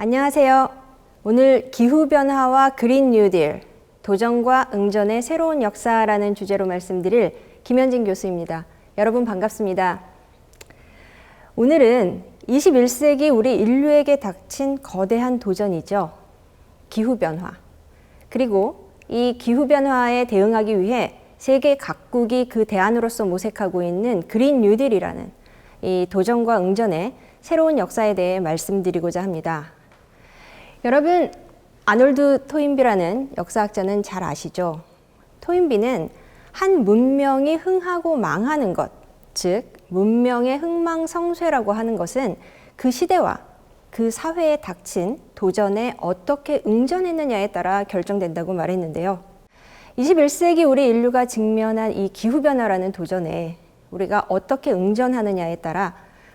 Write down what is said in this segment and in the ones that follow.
안녕하세요. 오늘 기후변화와 그린 뉴딜, 도전과 응전의 새로운 역사라는 주제로 말씀드릴 김현진 교수입니다. 여러분 반갑습니다. 오늘은 21세기 우리 인류에게 닥친 거대한 도전이죠. 기후변화. 그리고 이 기후변화에 대응하기 위해 세계 각국이 그 대안으로서 모색하고 있는 그린 뉴딜이라는 이 도전과 응전의 새로운 역사에 대해 말씀드리고자 합니다. 여러분, 아놀드 토인비라는 역사학자는 잘 아시죠? 토인비는 한 문명이 흥하고 망하는 것, 즉 문명의 흥망성쇠라고 하는 것은 그 시대와 그 사회에 닥친 도전에 어떻게 응전했느냐에 따라 결정된다고 말했는데요. 21세기 우리 인류가 직면한 이 기후변화라는 도전에 우리가 어떻게 응전하느냐에 따라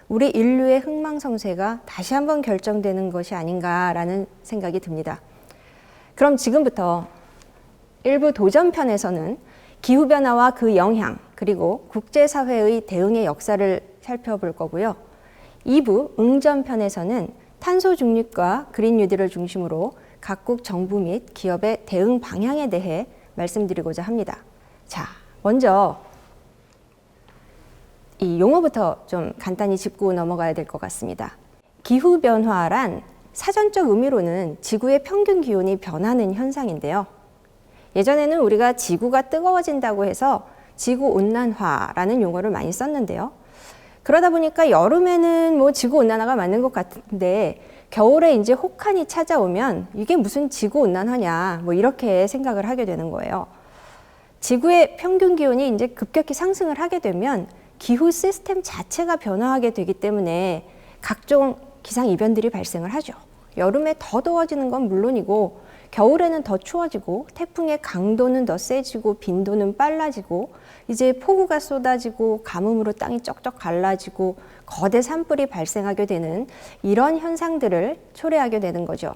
우리 인류의 흥망성쇠가 다시 한번 결정되는 것이 아닌가라는 생각이 듭니다. 그럼 지금부터 일부 도전편에서는 기후변화와 그 영향, 그리고 국제사회의 대응의 역사를 살펴볼 거고요. 2부 응전편에서는 탄소 중립과 그린 뉴딜을 중심으로 각국 정부 및 기업의 대응 방향에 대해 말씀드리고자 합니다. 자, 먼저 이 용어부터 좀 간단히 짚고 넘어가야 될 것 같습니다. 기후변화란 사전적 의미로는 지구의 평균 기온이 변하는 현상인데요. 예전에는 우리가 지구가 뜨거워진다고 해서 지구온난화라는 용어를 많이 썼는데요. 그러다 보니까 여름에는 뭐 지구온난화가 맞는 것 같은데 겨울에 이제 혹한이 찾아오면 이게 무슨 지구온난화냐 뭐 이렇게 생각을 하게 되는 거예요. 지구의 평균 기온이 이제 급격히 상승을 하게 되면 기후 시스템 자체가 변화하게 되기 때문에 각종 기상이변들이 발생을 하죠. 여름에 더 더워지는 건 물론이고 겨울에는 더 추워지고 태풍의 강도는 더 세지고 빈도는 빨라지고 이제 폭우가 쏟아지고 가뭄으로 땅이 쩍쩍 갈라지고 거대 산불이 발생하게 되는 이런 현상들을 초래하게 되는 거죠.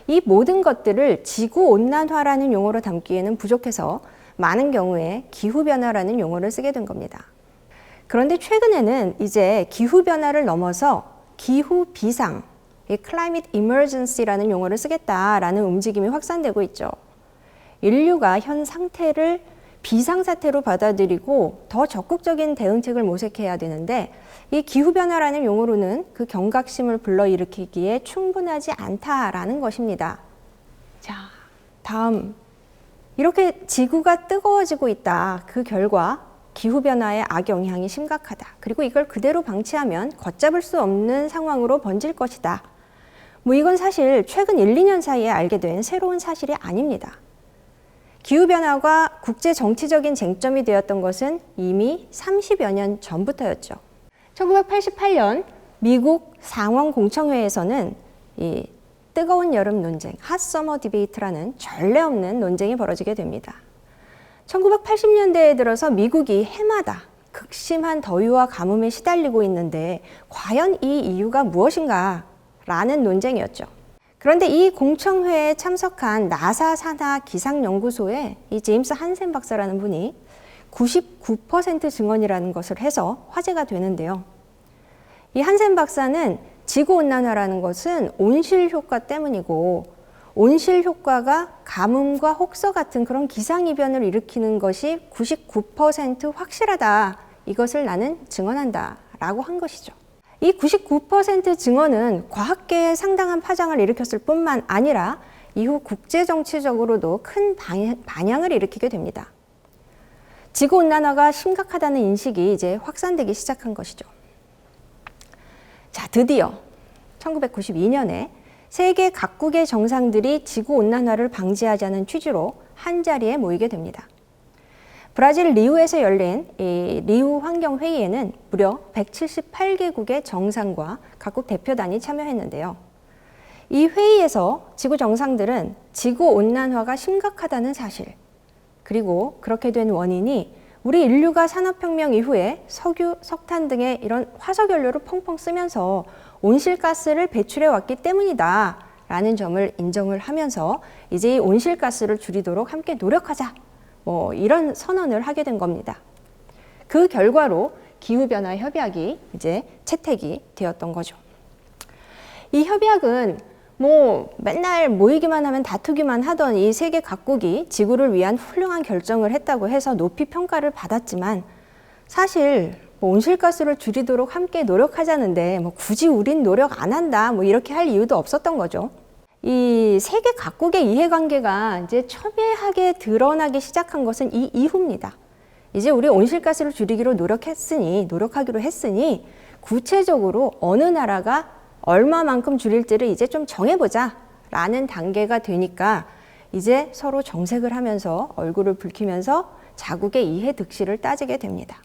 이 모든 것들을 지구온난화라는 용어로 담기에는 부족해서 많은 경우에 기후변화라는 용어를 쓰게 된 겁니다. 그런데 최근에는 이제 기후변화를 넘어서 기후비상, Climate Emergency라는 용어를 쓰겠다라는 움직임이 확산되고 있죠. 인류가 현 상태를 비상사태로 받아들이고 더 적극적인 대응책을 모색해야 되는데 이 기후변화라는 용어로는 그 경각심을 불러일으키기에 충분하지 않다라는 것입니다. 자, 다음. 이렇게 지구가 뜨거워지고 있다. 그 결과 기후변화의 악영향이 심각하다. 그리고 이걸 그대로 방치하면 걷잡을 수 없는 상황으로 번질 것이다. 뭐 이건 사실 최근 1, 2년 사이에 알게 된 새로운 사실이 아닙니다. 기후변화가 국제 정치적인 쟁점이 되었던 것은 이미 30여 년 전부터였죠. 1988년 미국 상원공청회에서는 이 뜨거운 여름 논쟁, 핫 서머 디베이트라는 전례 없는 논쟁이 벌어지게 됩니다. 1980년대에 들어서 미국이 해마다 극심한 더위와 가뭄에 시달리고 있는데 과연 이 이유가 무엇인가? 라는 논쟁이었죠. 그런데 이 공청회에 참석한 나사 산하 기상연구소의 이 제임스 한센 박사라는 분이 99% 증언이라는 것을 해서 화제가 되는데요. 이 한센 박사는 지구온난화라는 것은 온실 효과 때문이고 온실 효과가 가뭄과 혹서 같은 그런 기상이변을 일으키는 것이 99% 확실하다. 이것을 나는 증언한다. 라고 한 것이죠. 이 99% 증언은 과학계에 상당한 파장을 일으켰을 뿐만 아니라 이후 국제정치적으로도 큰 반향을 일으키게 됩니다. 지구온난화가 심각하다는 인식이 이제 확산되기 시작한 것이죠. 자, 드디어 1992년에 세계 각국의 정상들이 지구온난화를 방지하자는 취지로 한자리에 모이게 됩니다. 브라질 리우에서 열린 이 리우 환경회의에는 무려 178개국의 정상과 각국 대표단이 참여했는데요. 이 회의에서 지구 정상들은 지구온난화가 심각하다는 사실, 그리고 그렇게 된 원인이 우리 인류가 산업혁명 이후에 석유, 석탄 등의 이런 화석연료를 펑펑 쓰면서 온실가스를 배출해 왔기 때문이다 라는 점을 인정을 하면서 이제 이 온실가스를 줄이도록 함께 노력하자 뭐 이런 선언을 하게 된 겁니다. 그 결과로 기후변화 협약이 이제 채택이 되었던 거죠. 이 협약은 뭐 맨날 모이기만 하면 다투기만 하던 이 세계 각국이 지구를 위한 훌륭한 결정을 했다고 해서 높이 평가를 받았지만 사실 뭐 온실가스를 줄이도록 함께 노력하자는데 뭐 굳이 우린 노력 안 한다 뭐 이렇게 할 이유도 없었던 거죠. 이 세계 각국의 이해관계가 이제 첨예하게 드러나기 시작한 것은 이 이후입니다. 이제 우리 온실가스를 줄이기로 노력하기로 했으니 구체적으로 어느 나라가 얼마만큼 줄일지를 이제 좀 정해보자 라는 단계가 되니까 이제 서로 정색을 하면서 얼굴을 붉히면서 자국의 이해 득실을 따지게 됩니다.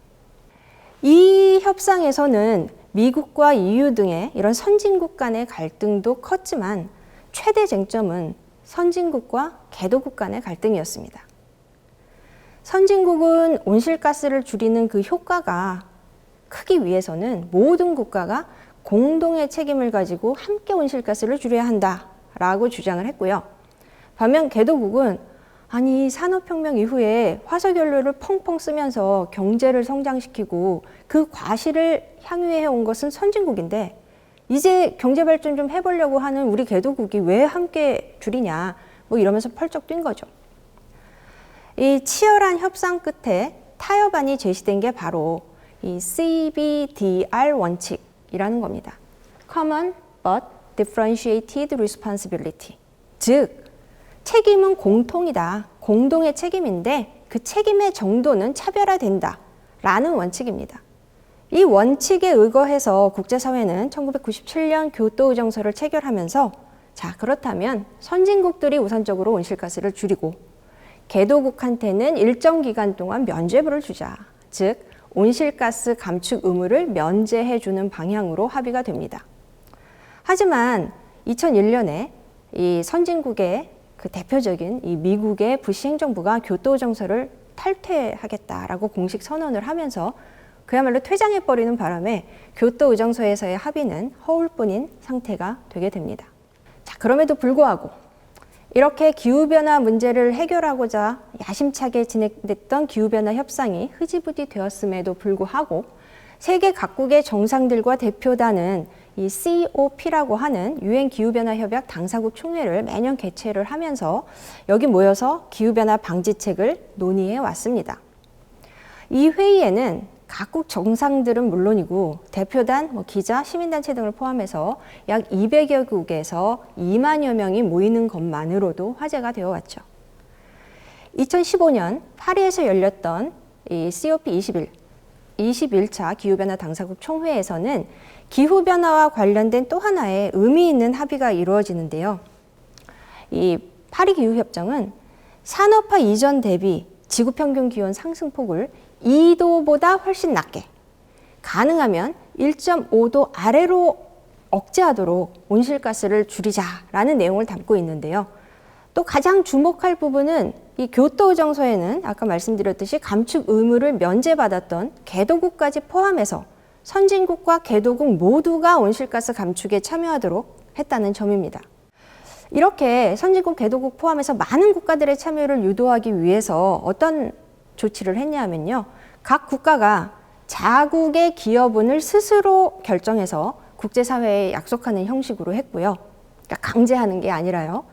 이 협상에서는 미국과 EU 등의 이런 선진국 간의 갈등도 컸지만 최대 쟁점은 선진국과 개도국 간의 갈등이었습니다. 선진국은 온실가스를 줄이는 그 효과가 크기 위해서는 모든 국가가 공동의 책임을 가지고 함께 온실가스를 줄여야 한다라고 주장을 했고요. 반면 개도국은 아니 산업혁명 이후에 화석연료를 펑펑 쓰면서 경제를 성장시키고 그 과실을 향유해 온 것은 선진국인데 이제 경제발전 좀 해보려고 하는 우리 개도국이 왜 함께 줄이냐 뭐 이러면서 펄쩍 뛴 거죠. 이 치열한 협상 끝에 타협안이 제시된 게 바로 이 CBDR 원칙이라는 겁니다. Common but Differentiated Responsibility. 즉, 책임은 공통이다. 공동의 책임인데 그 책임의 정도는 차별화된다. 라는 원칙입니다. 이 원칙에 의거해서 국제사회는 1997년 교토의정서를 체결하면서 자, 그렇다면 선진국들이 우선적으로 온실가스를 줄이고 개도국한테는 일정 기간 동안 면죄부를 주자. 즉, 온실가스 감축 의무를 면제해주는 방향으로 합의가 됩니다. 하지만 2001년에 이 선진국의 그 대표적인 이 미국의 부시 행정부가 교토의정서를 탈퇴하겠다라고 공식 선언을 하면서 그야말로 퇴장해버리는 바람에 교토의정서에서의 합의는 허울뿐인 상태가 되게 됩니다. 자, 그럼에도 불구하고 이렇게 기후변화 문제를 해결하고자 야심차게 진행됐던 기후변화 협상이 흐지부지 되었음에도 불구하고 세계 각국의 정상들과 대표단은 이 COP라고 하는 유엔 기후변화 협약 당사국 총회를 매년 개최를 하면서 여기 모여서 기후변화 방지책을 논의해 왔습니다. 이 회의에는 각국 정상들은 물론이고 대표단, 기자, 시민단체 등을 포함해서 약 200여 국에서 2만여 명이 모이는 것만으로도 화제가 되어 왔죠. 2015년 파리에서 열렸던 이 COP 21차 기후변화 당사국 총회에서는 기후변화와 관련된 또 하나의 의미 있는 합의가 이루어지는데요. 이 파리 기후협정은 산업화 이전 대비 지구평균 기온 상승폭을 2도보다 훨씬 낮게, 가능하면 1.5도 아래로 억제하도록 온실가스를 줄이자라는 내용을 담고 있는데요. 또 가장 주목할 부분은 이 교토의정서에는 아까 말씀드렸듯이 감축 의무를 면제받았던 개도국까지 포함해서 선진국과 개도국 모두가 온실가스 감축에 참여하도록 했다는 점입니다. 이렇게 선진국, 개도국 포함해서 많은 국가들의 참여를 유도하기 위해서 어떤 조치를 했냐면요. 각 국가가 자국의 기여분을 스스로 결정해서 국제사회에 약속하는 형식으로 했고요. 그러니까 강제하는 게 아니라요.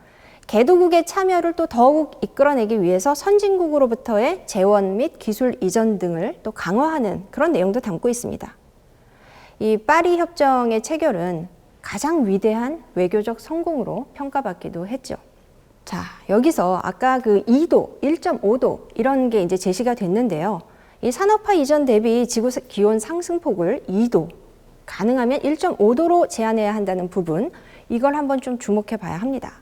개도국의 참여를 또 더욱 이끌어내기 위해서 선진국으로부터의 재원 및 기술 이전 등을 또 강화하는 그런 내용도 담고 있습니다. 이 파리 협정의 체결은 가장 위대한 외교적 성공으로 평가받기도 했죠. 자, 여기서 아까 그 2도, 1.5도 이런 게 이제 제시가 됐는데요. 이 산업화 이전 대비 지구 기온 상승폭을 2도, 가능하면 1.5도로 제한해야 한다는 부분, 이걸 한번 좀 주목해 봐야 합니다.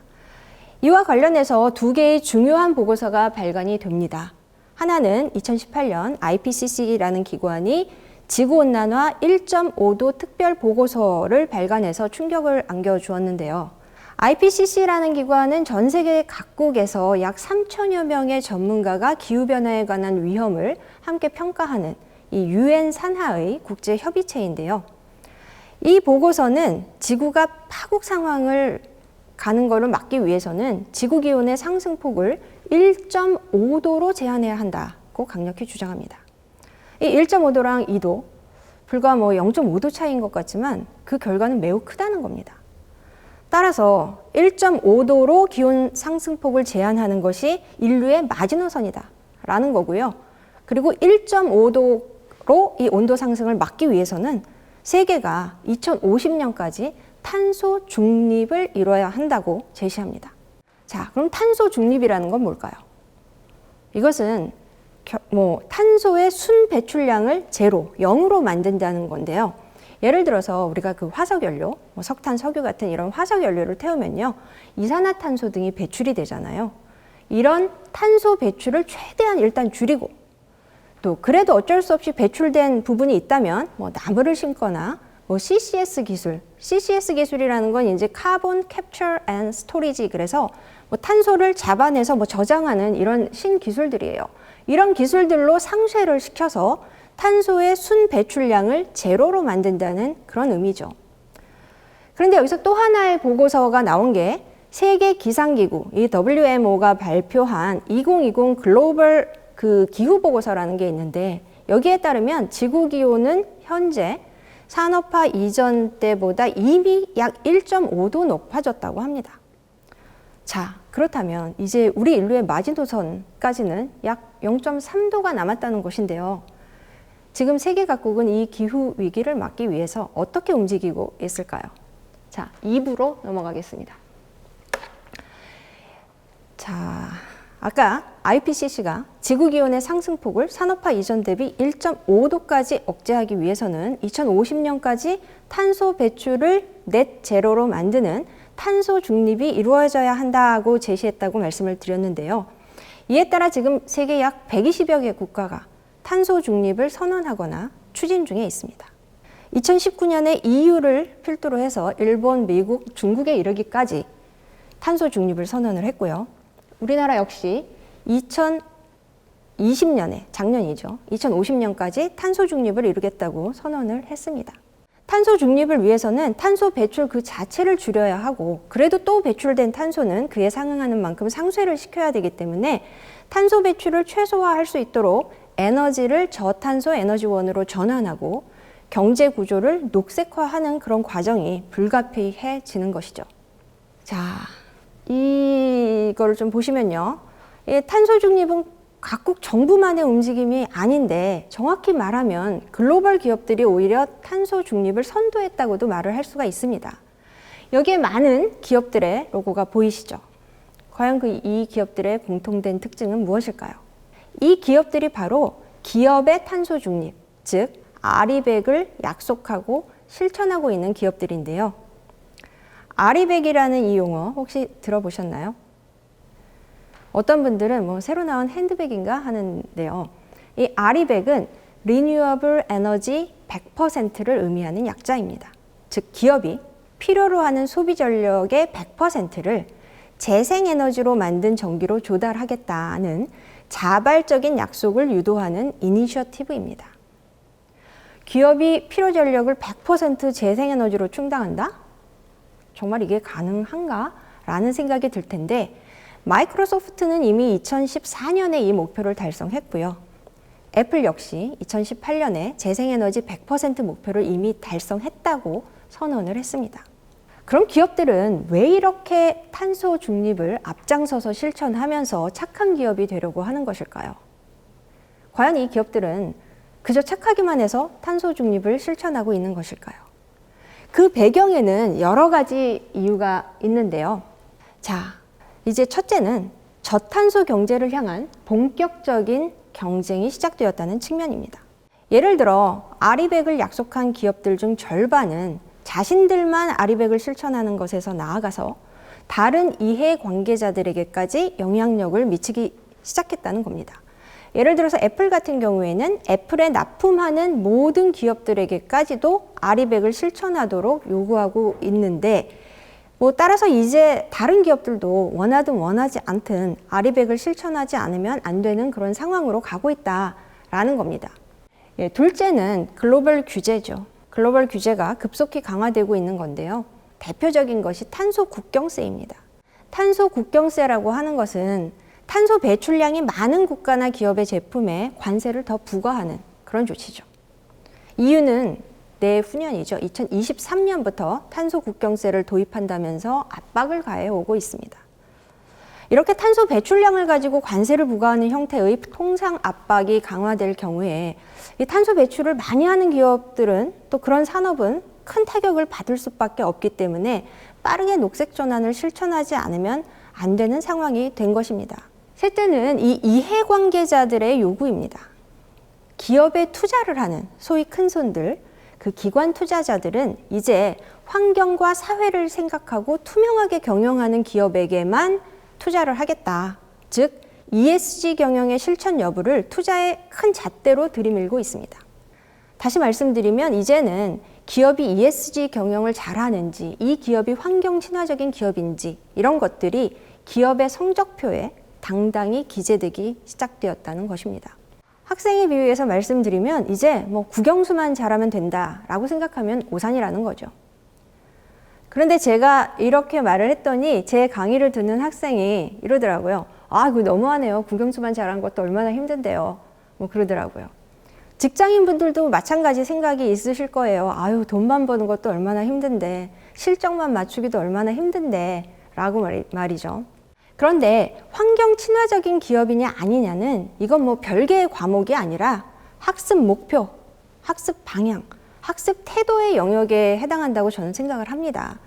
이와 관련해서 두 개의 중요한 보고서가 발간이 됩니다. 하나는 2018년 IPCC라는 기관이 지구온난화 1.5도 특별 보고서를 발간해서 충격을 안겨주었는데요. IPCC라는 기관은 전 세계 각국에서 약 3천여 명의 전문가가 기후변화에 관한 위험을 함께 평가하는 이 유엔 산하의 국제 협의체인데요. 이 보고서는 지구가 파국 상황을 가는 것을 막기 위해서는 지구 기온의 상승폭을 1.5도로 제한해야 한다고 강력히 주장합니다. 이 1.5도랑 2도, 불과 0.5도 차이인 것 같지만 그 결과는 매우 크다는 겁니다. 따라서 1.5도로 기온 상승폭을 제한하는 것이 인류의 마지노선이다 라는 거고요. 그리고 1.5도로 이 온도 상승을 막기 위해서는 세계가 2050년까지 탄소 중립을 이뤄야 한다고 제시합니다. 자, 그럼 탄소 중립이라는 건 뭘까요? 이것은 탄소의 순 배출량을 제로, 0으로 만든다는 건데요. 예를 들어서 우리가 그 화석연료, 석탄, 석유 같은 이런 화석연료를 태우면요, 이산화탄소 등이 배출이 되잖아요. 이런 탄소 배출을 최대한 일단 줄이고, 또 그래도 어쩔 수 없이 배출된 부분이 있다면 나무를 심거나 CCS 기술, CCS 기술이라는 건 이제 카본 캡처 앤 스토리지, 그래서 탄소를 잡아내서 저장하는 이런 신기술들이에요. 이런 기술들로 상쇄를 시켜서 탄소의 순 배출량을 제로로 만든다는 그런 의미죠. 그런데 여기서 또 하나의 보고서가 나온 게 세계 기상기구, 이 WMO가 발표한 2020 글로벌 기후 보고서라는 게 있는데, 여기에 따르면 지구 기온은 현재 산업화 이전 때보다 이미 약 1.5도 높아졌다고 합니다. 자, 그렇다면 이제 우리 인류의 마지노선까지는 약 0.3도가 남았다는 것인데요. 지금 세계 각국은 이 기후 위기를 막기 위해서 어떻게 움직이고 있을까요? 자, 2부로 넘어가겠습니다. 자, 아까 IPCC가 지구기온의 상승폭을 산업화 이전 대비 1.5도까지 억제하기 위해서는 2050년까지 탄소 배출을 넷 제로로 만드는 탄소 중립이 이루어져야 한다고 제시했다고 말씀을 드렸는데요. 이에 따라 지금 세계 약 120여 개 국가가 탄소 중립을 선언하거나 추진 중에 있습니다. 2019년에 EU를 필두로 해서 일본, 미국, 중국에 이르기까지 탄소 중립을 선언을 했고요. 우리나라 역시 2020년에, 작년이죠. 2050년까지 탄소 중립을 이루겠다고 선언을 했습니다. 탄소 중립을 위해서는 탄소 배출 그 자체를 줄여야 하고, 그래도 또 배출된 탄소는 그에 상응하는 만큼 상쇄를 시켜야 되기 때문에 탄소 배출을 최소화할 수 있도록 에너지를 저탄소 에너지원으로 전환하고 경제 구조를 녹색화하는 그런 과정이 불가피해지는 것이죠. 자, 이거를 좀 보시면요. 탄소 중립은 각국 정부만의 움직임이 아닌데, 정확히 말하면 글로벌 기업들이 오히려 탄소 중립을 선도했다고도 말을 할 수가 있습니다. 여기에 많은 기업들의 로고가 보이시죠? 과연 이 기업들의 공통된 특징은 무엇일까요? 이 기업들이 바로 기업의 탄소 중립, 즉 아리백을 약속하고 실천하고 있는 기업들인데요. 아리백이라는 이 용어 혹시 들어보셨나요? 어떤 분들은 새로 나온 핸드백인가 하는데요. 이 아리백은 Renewable Energy 100%를 의미하는 약자입니다. 즉 기업이 필요로 하는 소비 전력의 100%를 재생에너지로 만든 전기로 조달하겠다는 자발적인 약속을 유도하는 이니셔티브입니다. 기업이 필요 전력을 100% 재생에너지로 충당한다? 정말 이게 가능한가? 라는 생각이 들 텐데, 마이크로소프트는 이미 2014년에 이 목표를 달성했고요. 애플 역시 2018년에 재생에너지 100% 목표를 이미 달성했다고 선언을 했습니다. 그럼 기업들은 왜 이렇게 탄소 중립을 앞장서서 실천하면서 착한 기업이 되려고 하는 것일까요? 과연 이 기업들은 그저 착하기만 해서 탄소 중립을 실천하고 있는 것일까요? 그 배경에는 여러 가지 이유가 있는데요. 자, 이제 첫째는 저탄소 경제를 향한 본격적인 경쟁이 시작되었다는 측면입니다. 예를 들어 아리백을 약속한 기업들 중 절반은 자신들만 아리백을 실천하는 것에서 나아가서 다른 이해 관계자들에게까지 영향력을 미치기 시작했다는 겁니다. 예를 들어서 애플 같은 경우에는 애플에 납품하는 모든 기업들에게까지도 아리백을 실천하도록 요구하고 있는데, 따라서 이제 다른 기업들도 원하든 원하지 않든 아리백을 실천하지 않으면 안 되는 그런 상황으로 가고 있다라는 겁니다. 둘째는 글로벌 규제죠. 글로벌 규제가 급속히 강화되고 있는 건데요. 대표적인 것이 탄소 국경세입니다. 탄소 국경세라고 하는 것은 탄소 배출량이 많은 국가나 기업의 제품에 관세를 더 부과하는 그런 조치죠. 이유는 내후년이죠. 2023년부터 탄소 국경세를 도입한다면서 압박을 가해오고 있습니다. 이렇게 탄소 배출량을 가지고 관세를 부과하는 형태의 통상 압박이 강화될 경우에 이 탄소 배출을 많이 하는 기업들은 또 그런 산업은 큰 타격을 받을 수밖에 없기 때문에 빠르게 녹색 전환을 실천하지 않으면 안 되는 상황이 된 것입니다. 셋째는 이 이해관계자들의 요구입니다. 기업에 투자를 하는 소위 큰손들, 그 기관 투자자들은 이제 환경과 사회를 생각하고 투명하게 경영하는 기업에게만 투자를 하겠다. 즉, ESG 경영의 실천 여부를 투자의 큰 잣대로 들이밀고 있습니다. 다시 말씀드리면 이제는 기업이 ESG 경영을 잘하는지, 이 기업이 환경 친화적인 기업인지 이런 것들이 기업의 성적표에 당당히 기재되기 시작되었다는 것입니다. 학생에 비유해서 말씀드리면 이제 뭐 국영수만 잘하면 된다라고 생각하면 오산이라는 거죠. 그런데 제가 이렇게 말을 했더니 제 강의를 듣는 학생이 이러더라고요. 아, 그거 너무하네요. 국영수만 잘하는 것도 얼마나 힘든데요. 뭐 그러더라고요. 직장인분들도 마찬가지 생각이 있으실 거예요. 아유, 돈만 버는 것도 얼마나 힘든데, 실적만 맞추기도 얼마나 힘든데 라고 말이죠. 그런데 환경 친화적인 기업이냐 아니냐는 이건 뭐 별개의 과목이 아니라 학습 목표, 학습 방향, 학습 태도의 영역에 해당한다고 저는 생각을 합니다.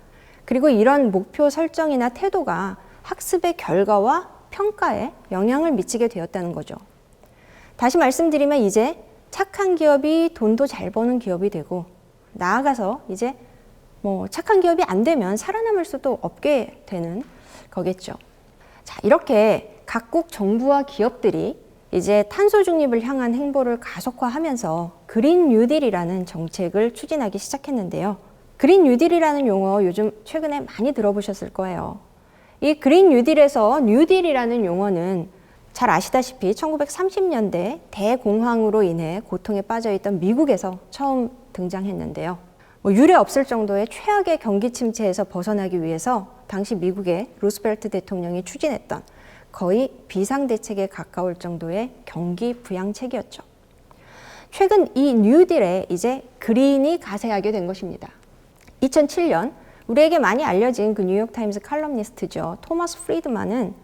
그리고 이런 목표 설정이나 태도가 학습의 결과와 평가에 영향을 미치게 되었다는 거죠. 다시 말씀드리면 이제 착한 기업이 돈도 잘 버는 기업이 되고, 나아가서 이제 뭐 착한 기업이 안 되면 살아남을 수도 없게 되는 거겠죠. 자, 이렇게 각국 정부와 기업들이 이제 탄소 중립을 향한 행보를 가속화하면서 그린 뉴딜이라는 정책을 추진하기 시작했는데요. 그린 뉴딜이라는 용어 요즘 최근에 많이 들어보셨을 거예요. 이 그린 뉴딜에서 뉴딜이라는 용어는 잘 아시다시피 1930년대 대공황으로 인해 고통에 빠져있던 미국에서 처음 등장했는데요. 유례 없을 정도의 최악의 경기 침체에서 벗어나기 위해서 당시 미국의 루스벨트 대통령이 추진했던 거의 비상대책에 가까울 정도의 경기 부양책이었죠. 최근 이 뉴딜에 이제 그린이 가세하게 된 것입니다. 2007년 우리에게 많이 알려진 그 뉴욕타임스 칼럼니스트죠. 토마스 프리드만은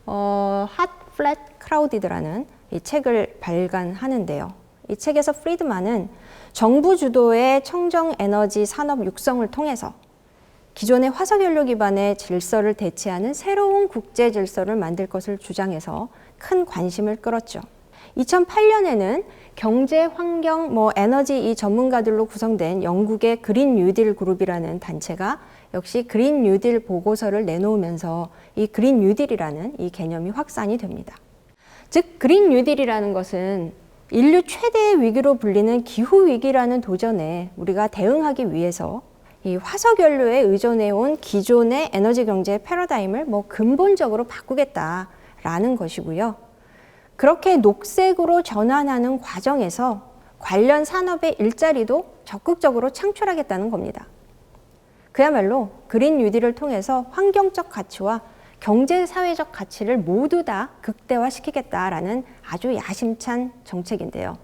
Hot, Flat, Crowded라는 이 책을 발간하는데요. 이 책에서 프리드만은 정부 주도의 청정 에너지 산업 육성을 통해서 기존의 화석연료 기반의 질서를 대체하는 새로운 국제 질서를 만들 것을 주장해서 큰 관심을 끌었죠. 2008년에는 경제, 환경, 에너지 이 전문가들로 구성된 영국의 그린 뉴딜 그룹이라는 단체가 역시 그린 뉴딜 보고서를 내놓으면서 이 그린 뉴딜이라는 이 개념이 확산이 됩니다. 즉, 그린 뉴딜이라는 것은 인류 최대의 위기로 불리는 기후위기라는 도전에 우리가 대응하기 위해서 이 화석연료에 의존해온 기존의 에너지 경제의 패러다임을 근본적으로 바꾸겠다라는 것이고요. 그렇게 녹색으로 전환하는 과정에서 관련 산업의 일자리도 적극적으로 창출하겠다는 겁니다. 그야말로 그린 뉴딜을 통해서 환경적 가치와 경제 사회적 가치를 모두 다 극대화시키겠다라는 아주 야심찬 정책인데요.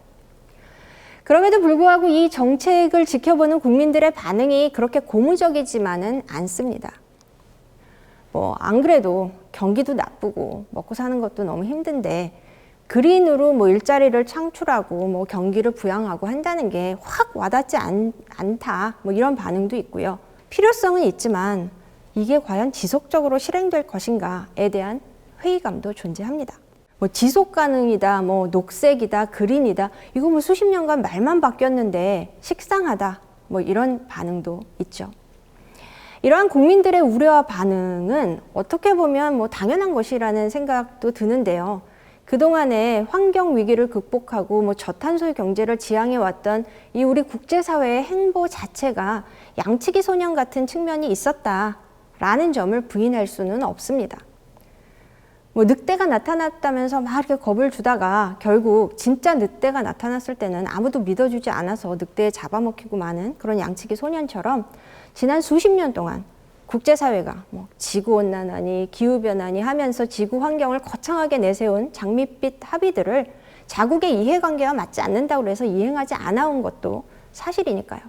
그럼에도 불구하고 이 정책을 지켜보는 국민들의 반응이 그렇게 고무적이지만은 않습니다. 안 그래도 경기도 나쁘고 먹고 사는 것도 너무 힘든데 그린으로 일자리를 창출하고 경기를 부양하고 한다는 게 확 와닿지 않다. 이런 반응도 있고요. 필요성은 있지만 이게 과연 지속적으로 실행될 것인가에 대한 회의감도 존재합니다. 지속 가능이다, 녹색이다, 그린이다, 이거 수십 년간 말만 바뀌었는데 식상하다, 이런 반응도 있죠. 이러한 국민들의 우려와 반응은 어떻게 보면 당연한 것이라는 생각도 드는데요. 그동안에 환경 위기를 극복하고 저탄소 경제를 지향해왔던 이 우리 국제사회의 행보 자체가 양치기 소년 같은 측면이 있었다라는 점을 부인할 수는 없습니다. 늑대가 나타났다면서 막 이렇게 겁을 주다가 결국 진짜 늑대가 나타났을 때는 아무도 믿어주지 않아서 늑대에 잡아먹히고 마는 그런 양치기 소년처럼 지난 수십 년 동안 국제사회가 지구온난화니 기후변화니 하면서 지구 환경을 거창하게 내세운 장밋빛 합의들을 자국의 이해관계와 맞지 않는다고 해서 이행하지 않아온 것도 사실이니까요.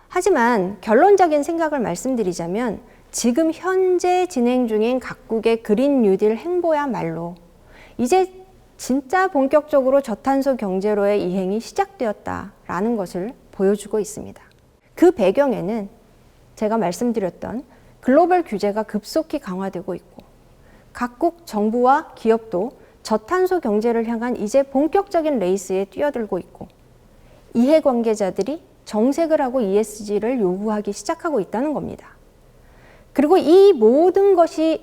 하지만 결론적인 생각을 말씀드리자면 지금 현재 진행 중인 각국의 그린 뉴딜 행보야말로 이제 진짜 본격적으로 저탄소 경제로의 이행이 시작되었다라는 것을 보여주고 있습니다. 그 배경에는 제가 말씀드렸던 글로벌 규제가 급속히 강화되고 있고 각국 정부와 기업도 저탄소 경제를 향한 이제 본격적인 레이스에 뛰어들고 있고 이해관계자들이 정색을 하고 ESG를 요구하기 시작하고 있다는 겁니다. 그리고 이 모든 것이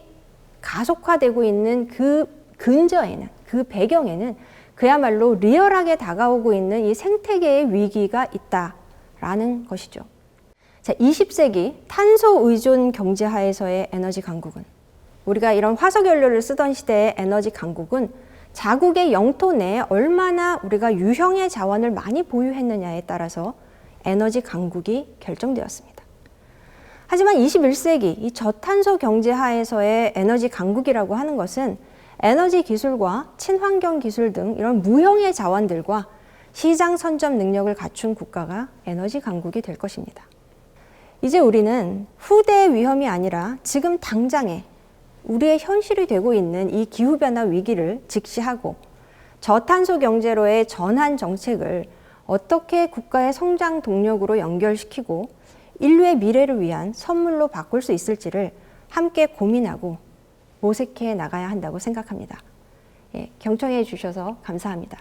가속화되고 있는 그 근저에는, 그 배경에는 그야말로 리얼하게 다가오고 있는 이 생태계의 위기가 있다라는 것이죠. 자, 20세기 탄소 의존 경제 하에서의 에너지 강국은, 우리가 이런 화석연료를 쓰던 시대의 에너지 강국은 자국의 영토 내에 얼마나 우리가 유형의 자원을 많이 보유했느냐에 따라서 에너지 강국이 결정되었습니다. 하지만 21세기 이 저탄소 경제 하에서의 에너지 강국이라고 하는 것은 에너지 기술과 친환경 기술 등 이런 무형의 자원들과 시장 선점 능력을 갖춘 국가가 에너지 강국이 될 것입니다. 이제 우리는 후대의 위험이 아니라 지금 당장에 우리의 현실이 되고 있는 이 기후변화 위기를 직시하고 저탄소 경제로의 전환 정책을 어떻게 국가의 성장 동력으로 연결시키고 인류의 미래를 위한 선물로 바꿀 수 있을지를 함께 고민하고 모색해 나가야 한다고 생각합니다. 경청해 주셔서 감사합니다.